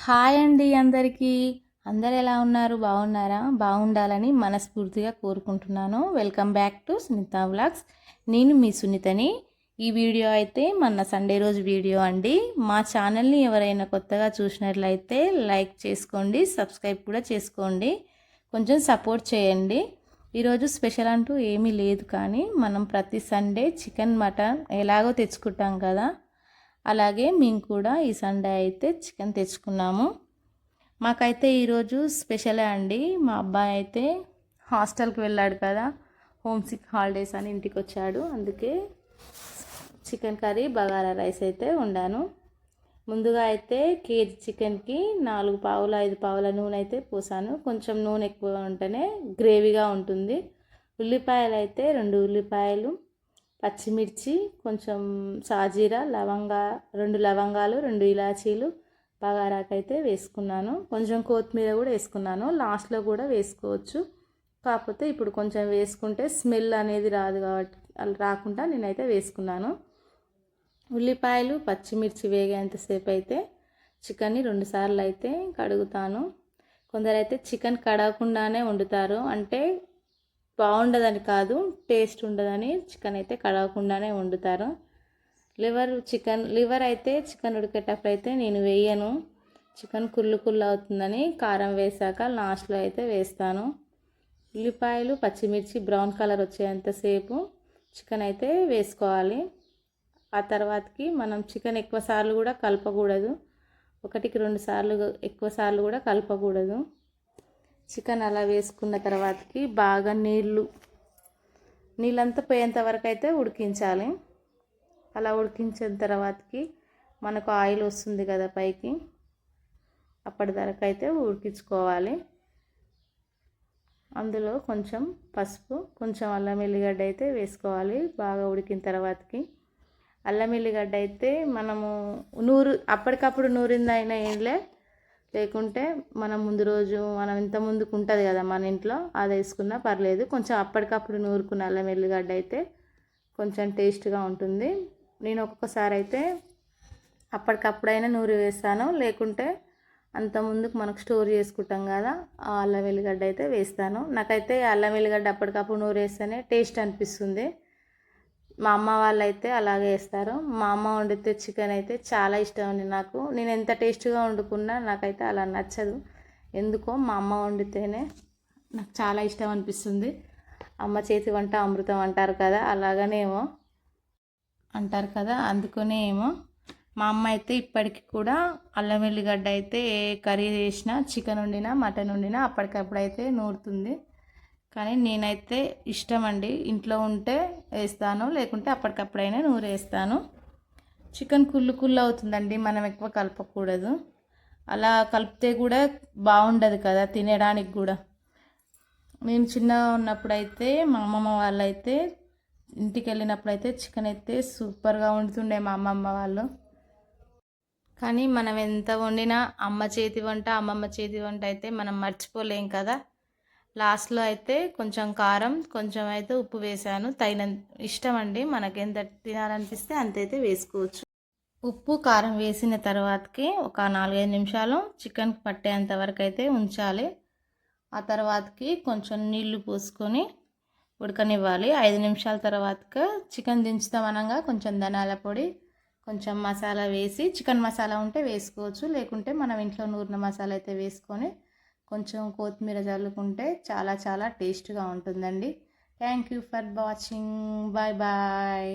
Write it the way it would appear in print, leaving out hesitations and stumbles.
Hi అండి అందరికీ. అందరు ఎలా ఉన్నారు? బాగున్నారా? బాగుండాలని మనస్ఫూర్తిగా కోరుకుంటున్నాను. Welcome back to Sunitha vlogs. నేను మీ సునీతని. ఈ వీడియో అయితే మన సండే రోజు వీడియో అండి. మా ఛానల్ని ఎవరైనా కొత్తగా చూసినట్లయితే లైక్ చేసుకోండి, సబ్స్క్రైబ్ కూడా చేసుకోండి, కొంచెం సపోర్ట్ చేయండి. ఈరోజు స్పెషల్ అంటూ ఏమీ లేదు, కానీ మనం ప్రతి సండే చికెన్ మటన్ ఎలాగో తెచ్చుకుంటాం కదా, అలాగే మేము కూడా ఈ సండే అయితే చికెన్ తెచ్చుకున్నాము. మాకైతే ఈరోజు స్పెషలే అండి. మా అబ్బాయి అయితే హాస్టల్కి వెళ్ళాడు కదా, హోమ్ సిక్ హాలిడేస్ అని ఇంటికి వచ్చాడు. అందుకే చికెన్ కర్రీ బగారా రైస్ అయితే వండాను. ముందుగా అయితే కేజీ చికెన్కి 4 పావులు 5 పావుల నూనె అయితే పోసాను. కొంచెం నూనె ఎక్కువ ఉంటేనే గ్రేవీగా ఉంటుంది. ఉల్లిపాయలు అయితే 2 ఉల్లిపాయలు, పచ్చిమిర్చి, కొంచెం సాజీరా, 2 లవంగాలు, 2 ఇలాచీలు బగారాకైతే వేసుకున్నాను. కొంచెం కొత్తిమీర కూడా వేసుకున్నాను. లాస్ట్లో కూడా వేసుకోవచ్చు, కాకపోతే ఇప్పుడు కొంచెం వేసుకుంటే స్మెల్ అనేది రాదు కాబట్టి రాకుండా నేనైతే వేసుకున్నాను. ఉల్లిపాయలు పచ్చిమిర్చి వేగేంతసేపు అయితే చికెన్ని 2 సార్లు అయితే కడుగుతాను. కొందరైతే చికెన్ కడగకుండానే వండుతారు, అంటే బాగుండదని కాదు, టేస్ట్ ఉండదని చికెన్ అయితే కడగకుండానే వండుతారు. లివర్ అయితే చికెన్ ఉడికేటప్పుడు అయితే నేను వేయను. చికెన్ కుళ్ళు అవుతుందని కారం వేసాక లాస్ట్లో అయితే వేస్తాను. ఉల్లిపాయలు పచ్చిమిర్చి బ్రౌన్ కలర్ వచ్చేంతసేపు చికెన్ అయితే వేసుకోవాలి. ఆ తర్వాతకి మనం చికెన్ ఎక్కువ సార్లు కూడా కలపకూడదు, 1-2 సార్లు ఎక్కువ సార్లు కూడా కలపకూడదు. చికెన్ అలా వేసుకున్న తర్వాతకి బాగా నీళ్ళంతా పోయేంత వరకు అయితే ఉడికించాలి. అలా ఉడికించిన తర్వాతకి మనకు ఆయిల్ వస్తుంది కదా పైకి, అప్పటి వరకు అయితే ఉడికించుకోవాలి. అందులో కొంచెం పసుపు, కొంచెం అల్లం ఎల్లిగడ్డ అయితే వేసుకోవాలి. బాగా ఉడికిన తర్వాతకి అల్లం ఎల్లిగడ్డ అయితే మనము అప్పటికప్పుడు నూరిందైనా ఏంలే, లేకుంటే మనం ముందు రోజు ఇంత ముందుకు ఉంటుంది కదా మన ఇంట్లో, అది వేసుకున్నా పర్లేదు. కొంచెం అప్పటికప్పుడు నూరుకున్న అల్లం ఎల్లిగడ్డ అయితే కొంచెం టేస్ట్గా ఉంటుంది. నేను ఒక్కొక్కసారి అయితే అప్పటికప్పుడైనా నూరి వేస్తాను, లేకుంటే అంత ముందుకు మనకు స్టోర్ చేసుకుంటాం కదా, ఆ అల్లం వెల్లిగడ్డ అయితే వేస్తాను. నాకైతే అల్లం వెల్లిగడ్డ అప్పటికప్పుడు నూరి వేస్తేనే టేస్ట్ అనిపిస్తుంది. మా అమ్మ వాళ్ళు అయితే అలాగే వేస్తారు. మా అమ్మ వండితే చికెన్ అయితే చాలా ఇష్టం అండి నాకు. నేను ఎంత టేస్ట్గా వండుకున్నా నాకైతే అలా నచ్చదు. ఎందుకో మా అమ్మ వండితేనే నాకు చాలా ఇష్టం అనిపిస్తుంది. అమ్మ చేతి వంట అమృతం అంటారు కదా, అలాగనేమో అంటారు కదా, అందుకనే ఏమో మా అమ్మ అయితే ఇప్పటికి కూడా అల్లం వెల్లిగడ్డ అయితే ఏ కర్రీ చేసినా, చికెన్ వండినా మటన్ వండినా అప్పటికప్పుడు అయితే నూరుతుంది. కానీ నేనైతే ఇష్టం అండి, ఇంట్లో ఉంటే వేస్తాను, లేకుంటే అప్పటికప్పుడైనా నూరేస్తాను. చికెన్ కుళ్ళు అవుతుందండి, మనం ఎక్కువ కలపకూడదు. అలా కలిపితే కూడా బాగుండదు కదా తినడానికి కూడా. నేను చిన్నగా ఉన్నప్పుడైతే మా అమ్మమ్మ వాళ్ళైతే ఇంటికి వెళ్ళినప్పుడైతే చికెన్ అయితే సూపర్గా వండుతుండే మా అమ్మమ్మ వాళ్ళు. కానీ మనం ఎంత వండినా అమ్మ చేతి వంట, అమ్మమ్మ చేతి వంట అయితే మనం మర్చిపోలేం కదా. లాస్ట్లో అయితే కొంచెం కారం, కొంచెం అయితే ఉప్పు వేసాను. తగినంత ఇష్టం అండి, మనకి ఎంత తినాలనిపిస్తే అంతైతే వేసుకోవచ్చు. ఉప్పు కారం వేసిన తర్వాతకి ఒక 4-5 నిమిషాలు చికెన్ పట్టేంత వరకు అయితే ఉంచాలి. ఆ తర్వాతకి కొంచెం నీళ్లు పోసుకొని ఉడకనివ్వాలి. 5 నిమిషాల తర్వాత చికెన్ దించుతామనగా కొంచెం ధనియాల పొడి, కొంచెం మసాలా వేసి, చికెన్ మసాలా ఉంటే వేసుకోవచ్చు, లేకుంటే మనం ఇంట్లో నూరిన మసాలా అయితే వేసుకొని కొంచెం కొత్తిమీర చల్లుకుంటే చాలా చాలా టేస్ట్గా ఉంటుందండి. Thank you for watching. Bye bye.